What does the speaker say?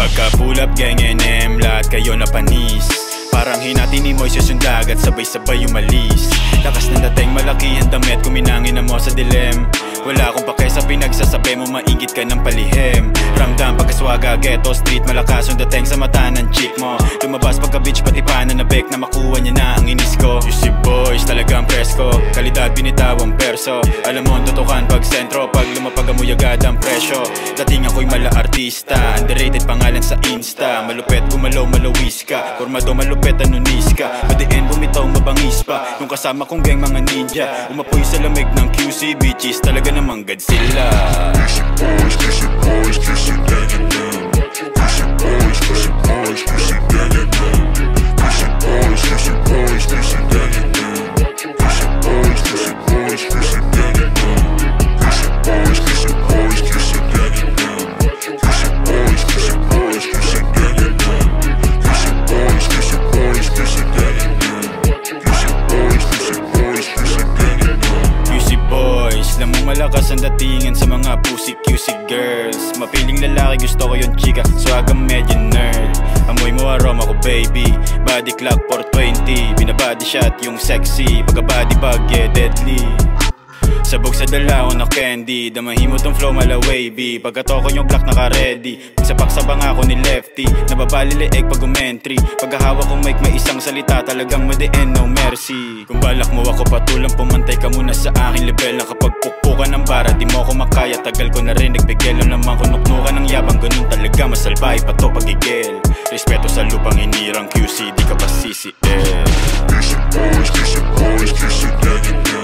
Pagka-pull up gang NM, lahat kayo na panis. Parang hinati ni Moises yung dagat, sabay-sabay umalis. Lakas ng dating, malaki ang damit, kuminangin na mo sa dilim. Wala akong pake sa pinagsasabi mo, maingit ka ng palihim. Ramdam pagkaswaga, ghetto street, malakas yung dating sa mata ng chick mo. Lumabas pagka-bitch, pati pananabik na makuha niya na ang inis ko. You see boys, talagang presko, kalidad binitawang perso. Alam mo ang tutukan pag sentro, pag lumapag amoy agad ang presyo. Dating ako'y mala-artista, underrated pangalan sa Insta. Malupet gumalaw, malawis ka, formado malupet anunis ka. Padiin bumitaw mabangis pa, nung kasama kong gang mga ninja. Umapoy sa lamig ng QC, bitches talaga namang Godzilla. Kiss it boys, kiss it gang and them. Kiss it boys, kiss it boys, kiss it gang and them. Kiss it boys, kiss it boys, kiss it gang and them. Kiss it boys, kiss it boys, kiss it gang and them. Kiss it boys, kiss it boys, kiss it gang and them. Kiss it boys, kiss it boys, kiss it gang and them. Kiss it boys, kiss it boys, kiss it gang and them. Kiss it boys, kiss it boys, kiss it gang and them. QC boys, lamang malakas ang datingan sa mga pussy QC girls. Mapiling lalaki gusto ko yung chika, swagang medyo nerd. Amoy mo aroma ko baby, body clock 420. Binabody shot yung sexy, pagka body bag yeah deadly. Sabog sa dala ko na candy, damahin mo tong flow mala wavy. Pagkatoko yung clock naka-ready, pagsabang ako ni Lefty, nababaliliig pag umentry. Pagkahawak kong mic may isang salita, talagang madiin no mercy. Kung balak mo ako patulang, pumantay ka muna sa aking level. Nakapagpukpukan ng bara, di mo ako makaya, tagal ko na rin nagbigel. Alam naman kung nuknukan ng yabang, ganun talaga masalbay pa to pagigil. Respeto sa lupang hinirang QC, di ka pa CCL. Kiss it boys, kiss it boys, kiss it gang and them.